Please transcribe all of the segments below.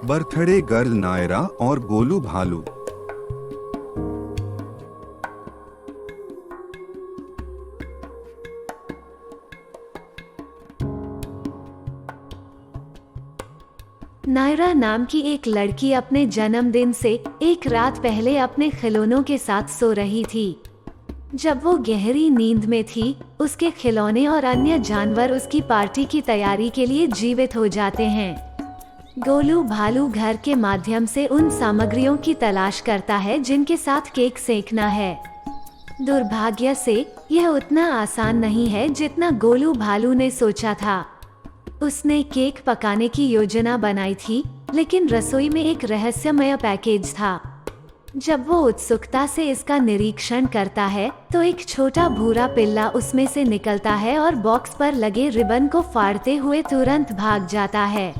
Birthday girl Naira और गोलू भालू। नायरा नाम की एक लड़की अपने जन्मदिन से एक रात पहले अपने खिलौनों के साथ सो रही थी। जब वो गहरी नींद में थी, उसके खिलौने और अन्य जानवर उसकी पार्टी की तैयारी के लिए जीवित हो जाते हैं। गोलू भालू घर के माध्यम से उन सामग्रियों की तलाश करता है जिनके साथ केक सेकना है। दुर्भाग्य से यह उतना आसान नहीं है जितना गोलू भालू ने सोचा था। उसने केक पकाने की योजना बनाई थी, लेकिन रसोई में एक रहस्यमय पैकेज था। जब वो उत्सुकता से इसका निरीक्षण करता है, तो एक छोटा भूरा पिल्ला उसमें से निकलता है और बॉक्स पर लगे रिबन को फाड़ते हुए तुरंत भाग जाता है।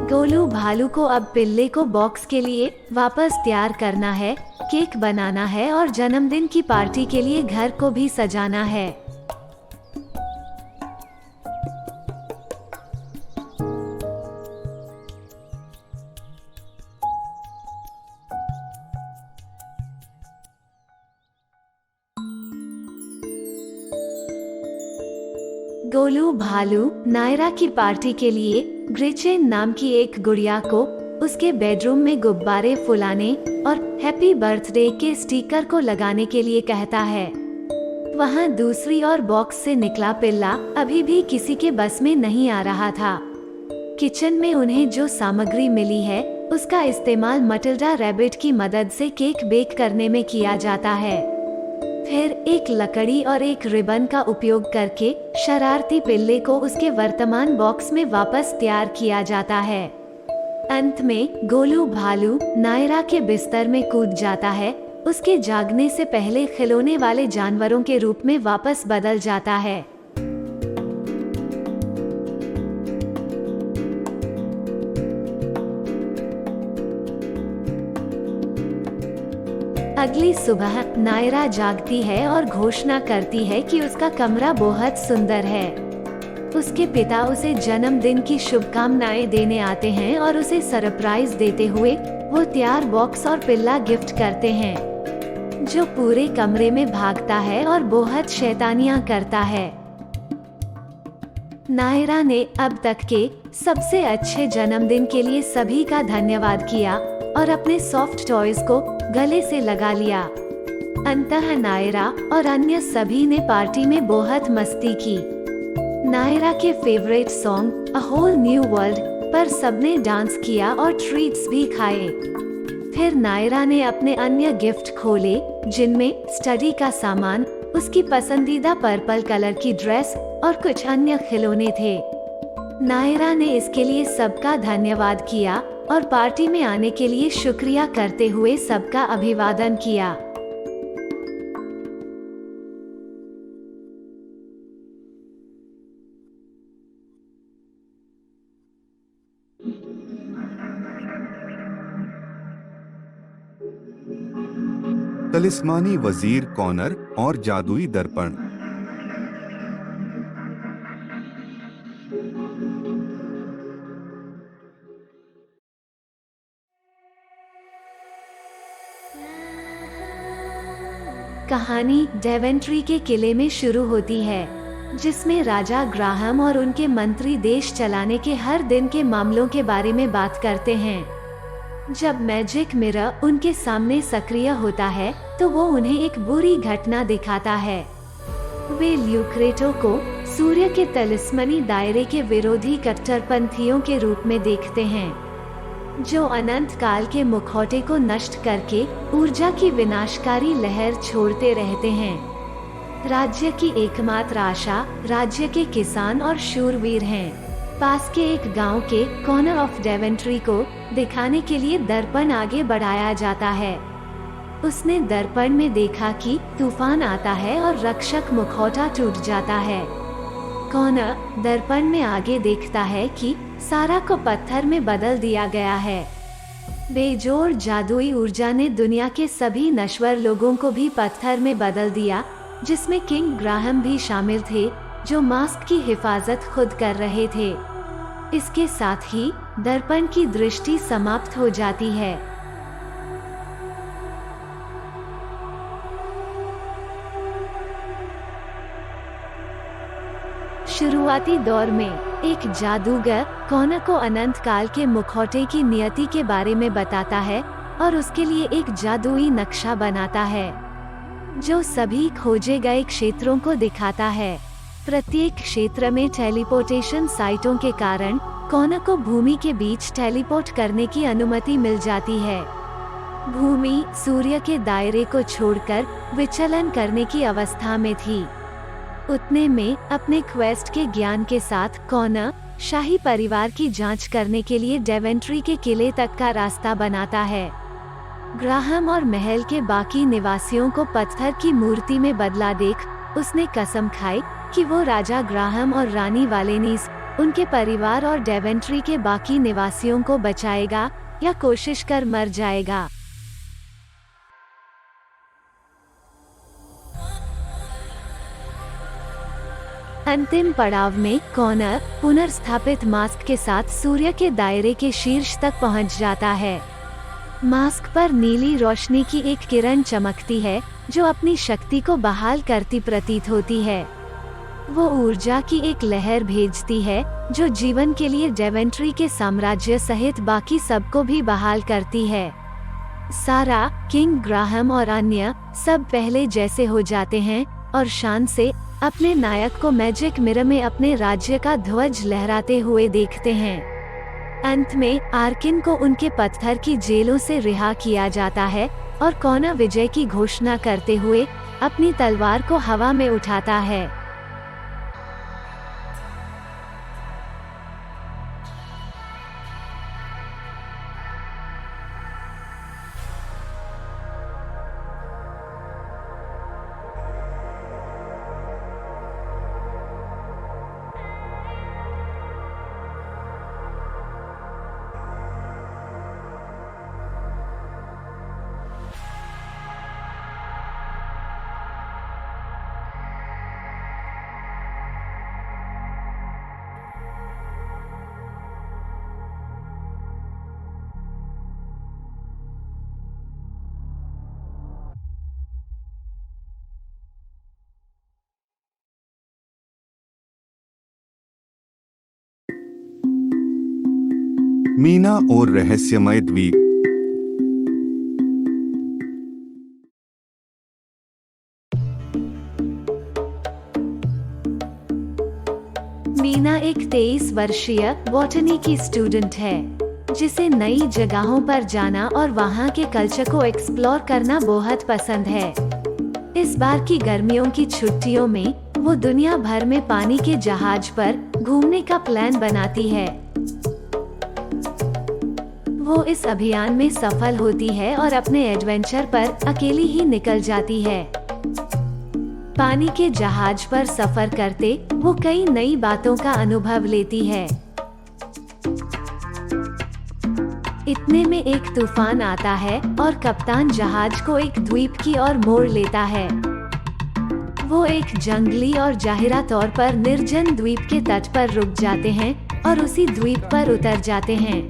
गोलू भालू को अब पिल्ले को बॉक्स के लिए वापस तैयार करना है, केक बनाना है और जन्मदिन की पार्टी के लिए घर को भी सजाना है। गोलू भालू नायरा की पार्टी के लिए ग्रेचेन नाम की एक गुड़िया को उसके बेडरूम में गुब्बारे फुलाने और हैप्पी बर्थडे के स्टिकर को लगाने के लिए कहता है। वहाँ दूसरी ओर बॉक्स से निकला पिल्ला अभी भी किसी के बस में नहीं आ रहा था। किचन में उन्हें जो सामग्री मिली है, उसका इस्तेमाल मटिल्डा रैबिट की मदद से केक बेक करने में किया जाता है। फिर एक लकड़ी और एक रिबन का उपयोग करके शरारती पिल्ले को उसके वर्तमान बॉक्स में वापस तैयार किया जाता है। अंत में गोलू भालू नायरा के बिस्तर में कूद जाता है, उसके जागने से पहले खिलौने वाले जानवरों के रूप में वापस बदल जाता है। अगली सुबह नायरा जागती है और घोषणा करती है कि उसका कमरा बहुत सुंदर है। उसके पिता उसे जन्मदिन की शुभकामनाएं देने आते हैं और उसे सरप्राइज देते हुए वो तैयार बॉक्स और पिल्ला गिफ्ट करते हैं, जो पूरे कमरे में भागता है और बहुत शैतानियां करता है। नायरा ने अब तक के सबसे अच्छे जन्मदिन के लिए सभी का धन्यवाद किया और अपने सॉफ्ट टॉयज को गले से लगा लिया। अंततः नायरा और अन्य सभी ने पार्टी में बहुत मस्ती की। नायरा के favourite song a whole new world पर सबने डांस किया और ट्रीट्स भी खाए। फिर नायरा ने अपने अन्य गिफ्ट खोले, जिनमें स्टडी का सामान, उसकी पसंदीदा पर्पल कलर की ड्रेस और कुछ अन्य खिलौने थे। नायरा ने इसके लिए सबका धन्यवाद किया और पार्टी में आने के लिए शुक्रिया करते हुए सबका अभिवादन किया। तलिस्मानी वजीर कॉनर और जादुई दर्पण। कहानी डेवेंट्री के किले में शुरू होती है, जिसमें राजा ग्राहम और उनके मंत्री देश चलाने के हर दिन के मामलों के बारे में बात करते हैं। जब मैजिक मिरर उनके सामने सक्रिय होता है, तो वो उन्हें एक बुरी घटना दिखाता है। वे ल्यूक्रेटो को सूर्य के तलिस्मनी दायरे के विरोधी कट्टरपंथियों के रूप में देखते हैं, जो अनंत काल के मुखौटे को नष्ट करके ऊर्जा की विनाशकारी लहर छोड़ते रहते हैं। राज्य की एकमात्र आशा राज्य के किसान और शूरवीर हैं। पास के एक गांव के कॉर्नर ऑफ डेवेंट्री को दिखाने के लिए दर्पण आगे बढ़ाया जाता है। उसने दर्पण में देखा कि तूफान आता है और रक्षक मुखौटा टूट जाता है। कॉर्नर दर्पण में आगे देखता है कि सारा को पत्थर में बदल दिया गया है। बेजोड़ जादुई ऊर्जा ने दुनिया के सभी नश्वर लोगों को भी पत्थर में बदल दिया, जिसमें किंग ग्राहम भी शामिल थे, जो मास्क की हिफाजत खुद कर रहे थे। इसके साथ ही दर्पण की दृष्टि समाप्त हो जाती है। शुरुआती दौर में एक जादूगर कॉनर को अनंत काल के मुखौटे की नियति के बारे में बताता है और उसके लिए एक जादुई नक्शा बनाता है जो सभी खोजे गए क्षेत्रों को दिखाता है। प्रत्येक क्षेत्र में टेलीपोर्टेशन साइटों के कारण कॉनर को भूमि के बीच टेलीपोर्ट करने की अनुमति मिल जाती है। भूमि सूर्य के दायरे को छोड़कर विचलन करने की अवस्था में थी। उतने में अपने क्वेस्ट के ज्ञान के साथ कॉनर शाही परिवार की जांच करने के लिए डेवेंट्री के किले तक का रास्ता बनाता है। ग्राहम और महल के बाकी निवासियों को पत्थर की मूर्ति में बदला देख उसने कसम खाई कि वो राजा ग्राहम और रानी वालेनीस, उनके परिवार और डेवेंट्री के बाकी निवासियों को बचाएगा या कोशिश कर मर जाएगा। अंतिम पड़ाव में कॉनर पुनर्स्थापित मास्क के साथ सूर्य के दायरे के शीर्ष तक पहुंच जाता है। मास्क पर नीली रोशनी की एक किरण चमकती है जो अपनी शक्ति को बहाल करती प्रतीत होती है। वो ऊर्जा की एक लहर भेजती है जो जीवन के लिए डेवेंट्री के साम्राज्य सहित बाकी सबको भी बहाल करती है। सारा, किंग ग्राहम और अन्य सब पहले जैसे हो जाते हैं और शान से अपने नायक को मैजिक मिरर में अपने राज्य का ध्वज लहराते हुए देखते हैं। अंत में आर्किन को उनके पत्थर की जेलों से रिहा किया जाता है और कॉनर विजय की घोषणा करते हुए अपनी तलवार को हवा में उठाता है। मीना और रहस्यमय द्वीप। मीना एक 23 वर्षीय बॉटनी की स्टूडेंट है जिसे नई जगहों पर जाना और वहाँ के कल्चर को एक्सप्लोर करना बहुत पसंद है। इस बार की गर्मियों की छुट्टियों में वो दुनिया भर में पानी के जहाज पर घूमने का प्लान बनाती है। वो इस अभियान में सफल होती है और अपने एडवेंचर पर अकेली ही निकल जाती है। पानी के जहाज पर सफर करते वो कई नई बातों का अनुभव लेती है। इतने में एक तूफान आता है और कप्तान जहाज को एक द्वीप की ओर मोड़ लेता है। वो एक जंगली और जाहिरा तौर पर निर्जन द्वीप के तट पर रुक जाते हैं और उसी द्वीप पर उतर जाते हैं।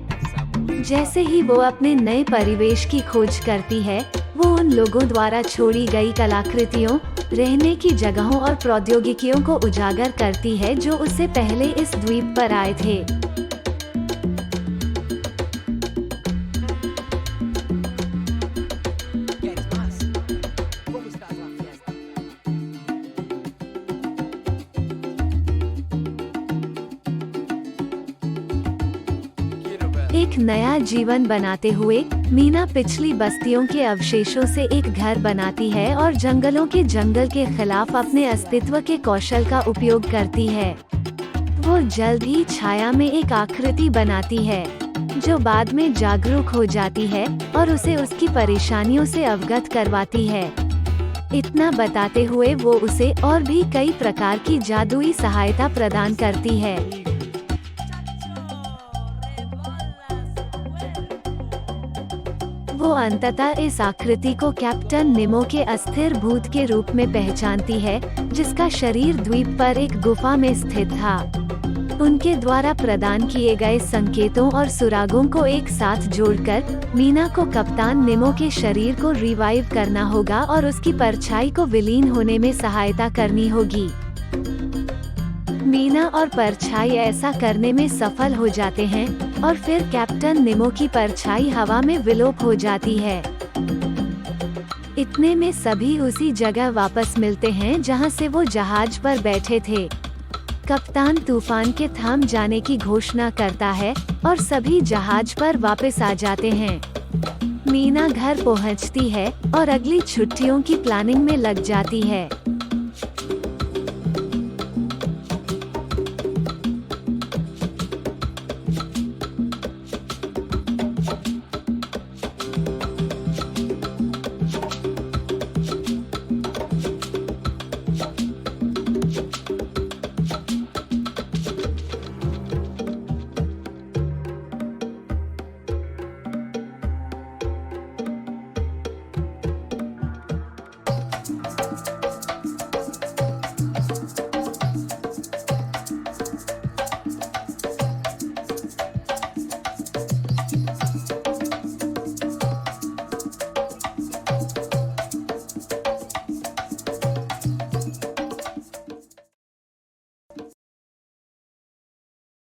जैसे ही वो अपने नए परिवेश की खोज करती है, वो उन लोगों द्वारा छोड़ी गई कलाकृतियों, रहने की जगहों और प्रौद्योगिकियों को उजागर करती है जो उससे पहले इस द्वीप पर आए थे। एक नया जीवन बनाते हुए मीना पिछली बस्तियों के अवशेषों से एक घर बनाती है और जंगलों के जंगल के खिलाफ अपने अस्तित्व के कौशल का उपयोग करती है। वो जल्द ही छाया में एक आकृति बनाती है जो बाद में जागरूक हो जाती है और उसे उसकी परेशानियों से अवगत करवाती है। इतना बताते हुए वो उसे और भी कई प्रकार की जादुई सहायता प्रदान करती है। वो अंततः इस आकृति को कैप्टन निमो के अस्थिर भूत के रूप में पहचानती है जिसका शरीर द्वीप पर एक गुफा में स्थित था। उनके द्वारा प्रदान किए गए संकेतों और सुरागों को एक साथ जोड़कर मीना को कप्तान निमो के शरीर को रिवाइव करना होगा और उसकी परछाई को विलीन होने में सहायता करनी होगी। मीना और परछाई ऐसा करने में सफल हो जाते हैं और फिर कैप्टन निमो की परछाई हवा में विलोप हो जाती है। इतने में सभी उसी जगह वापस मिलते हैं जहां से वो जहाज पर बैठे थे। कप्तान तूफान के थम जाने की घोषणा करता है और सभी जहाज पर वापस आ जाते हैं। मीना घर पहुंचती है और अगली छुट्टियों की प्लानिंग में लग जाती है।